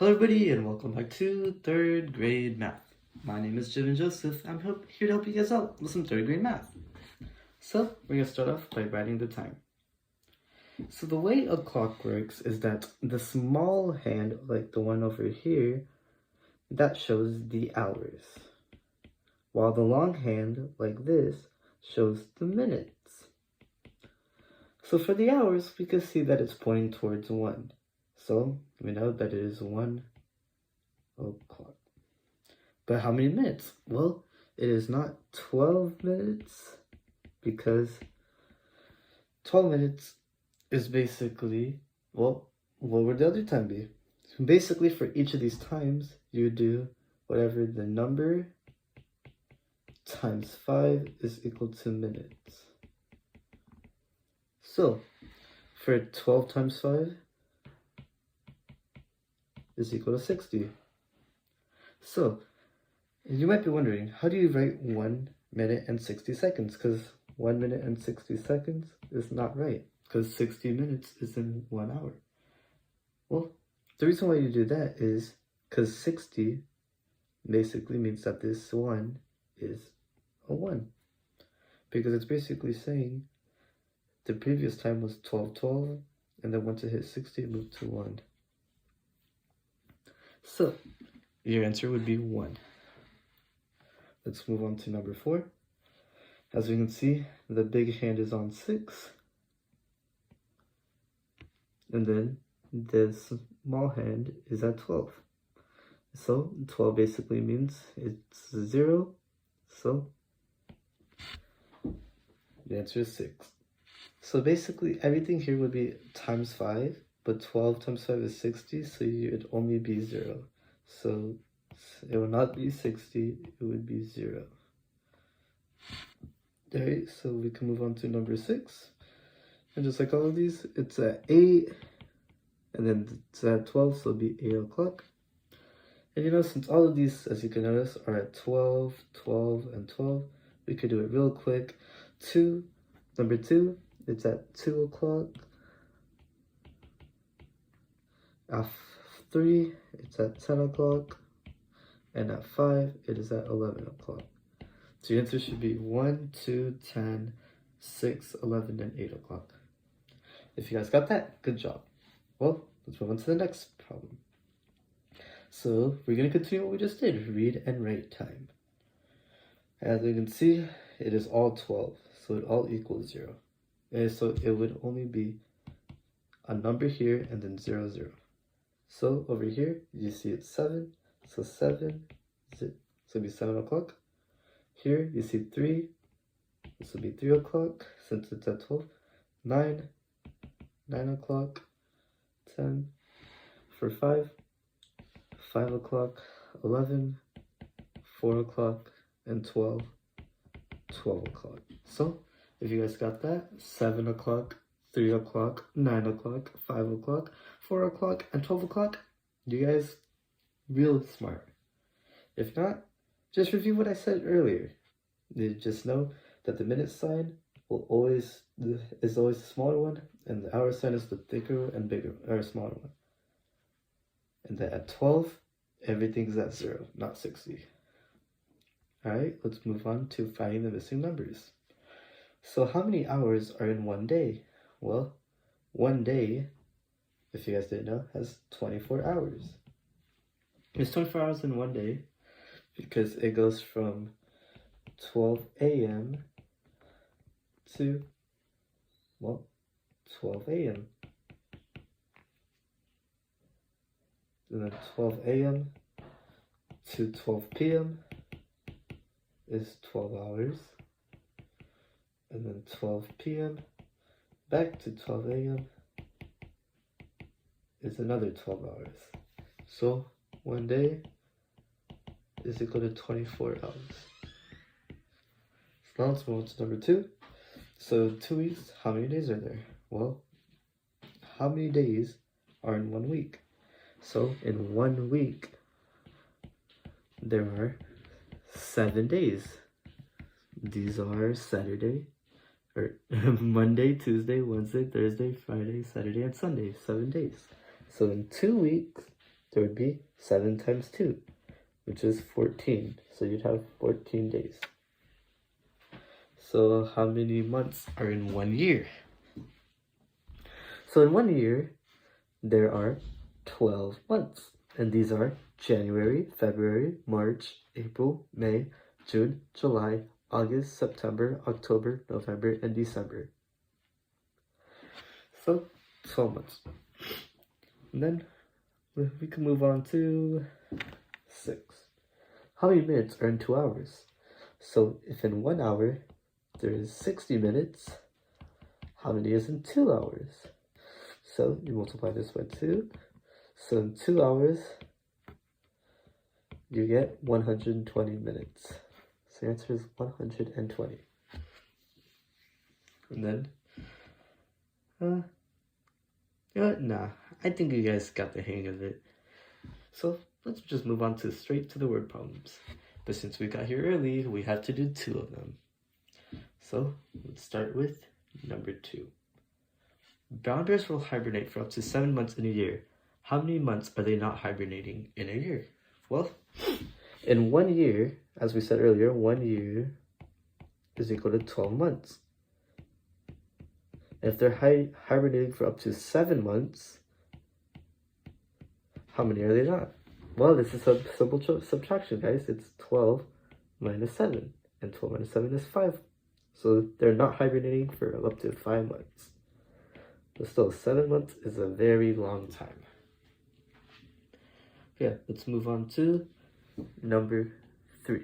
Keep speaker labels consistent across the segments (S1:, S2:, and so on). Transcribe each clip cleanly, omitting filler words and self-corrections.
S1: Hello everybody and welcome back to 3rd grade math. My name is Jim Joseph. I'm here to help you guys out with some 3rd grade math. So we're going to start off by writing the time. So the way a clock works is that the small hand, like the one over here, that shows the hours. While the long hand, like this, shows the minutes. So for the hours, we can see that it's pointing towards 1. So we know that it is 1 o'clock. But how many minutes? Well, it is not 12 minutes because 12 minutes is basically, well, what would the other time be? So basically, for each of these times, you do whatever the number times 5 is equal to minutes. So, for 12 times 5 is equal to 60. So, you might be wondering, how do you write 1 minute and 60 seconds? Because 1 minute and 60 seconds is not right, because 60 minutes is in 1 hour. Well, the reason why you do that is because 60 basically means that this 1 is a 1. Because it's basically saying the previous time was 12:12, and then once it hit 60, it moved to 1. So, your answer would be 1. Let's move on to number 4. As we can see, the big hand is on 6. And then the small hand is at 12. So 12 basically means it's 0. So the answer is 6. So basically everything here would be times 5, but 12 times 5 is 60, so it would only be 0. So it would not be 60, it would be 0. Alright, so we can move on to number 6. And just like all of these, it's at 8, and then it's at 12, so it'll be 8 o'clock. And you know, since all of these, as you can notice, are at 12, 12, and 12, we could do it real quick. Number 2, it's at 2 o'clock. At 3, it's at 10 o'clock. And at 5, it is at 11 o'clock. So your answer should be 1, 2, 10, 6, 11, and 8 o'clock. If you guys got that, good job. Well, let's move on to the next problem. So we're going to continue what we just did, read and write time. As you can see, it is all 12, so it all equals 0. And so it would only be a number here and then 0, 0. So over here, you see it's 7, so 7, so it'll be 7 o'clock. Here you see 3, this will be 3 o'clock since it's at 12. 9, 9 o'clock. 10 for 5, 5 o'clock. 11, 4 o'clock, and 12, 12 o'clock. So if you guys got that, 7 o'clock, 3 o'clock, 9 o'clock, 5 o'clock, 4 o'clock, and 12 o'clock, you guys real smart. If not, just review what I said earlier. You just know that the minute sign is always the smaller one, and the hour sign is the thicker and bigger, or smaller one. And then at 12, everything's at 0, not 60. Alright, let's move on to finding the missing numbers. So how many hours are in 1 day? Well, 1 day, if you guys didn't know, has 24 hours. There's 24 hours in 1 day because it goes from 12 a.m. to, well, 12 a.m. And then 12 a.m. to 12 p.m. is 12 hours. And then 12 p.m. back to 12 a.m. is another 12 hours. So 1 day is equal to 24 hours. So now let's move on to number 2. So 2 weeks, how many days are there? Well, how many days are in 1 week? So in 1 week, there are 7 days. These are Saturday, or Monday, Tuesday, Wednesday, Thursday, Friday, Saturday, and Sunday. 7 days. So in 2 weeks, there would be 7 times 2, which is 14. So you'd have 14 days. So how many months are in 1 year? So in 1 year, there are 12 months. And these are January, February, March, April, May, June, July, August, September, October, November, and December. So 12 months. And then we can move on to 6. How many minutes are in 2 hours? So if in 1 hour there is 60 minutes, how many is in 2 hours? So you multiply this by 2. So in 2 hours, you get 120 minutes. So your answer is 120. And then, nah, I think you guys got the hang of it. So let's just move on to straight to the word problems. But since we got here early, we have to do 2 of them. So let's start with number 2. Brown bears will hibernate for up to 7 months in a year. How many months are they not hibernating in a year? Well, in 1 year, as we said earlier, 1 year is equal to 12 months. If they're hibernating for up to 7 months, how many are they not? Well, this is a simple subtraction, guys. It's 12 minus 7. And 12 minus 7 is 5. So they're not hibernating for up to 5 months. But still, 7 months is a very long time. Yeah, let's move on to number 3.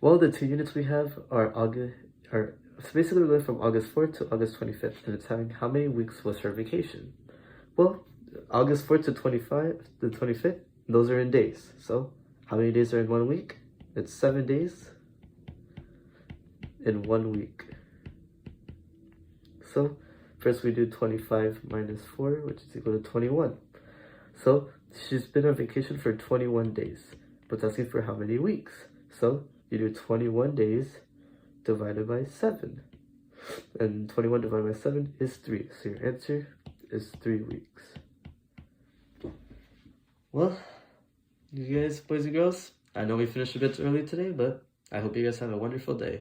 S1: Well, the 2 units we have are so basically we're going from August 4th to August 25th, and it's having how many weeks was her vacation? Well, August 4th to 25th, those are in days. So how many days are in 1 week? It's 7 days in 1 week. So first we do 25 minus 4, which is equal to 21. So she's been on vacation for 21 days, but it's asking for how many weeks? So you do 21 days divided by 7. And 21 divided by 7 is 3. So your answer is 3 weeks. Well, you guys, boys and girls, I know we finished a bit early today, but I hope you guys have a wonderful day.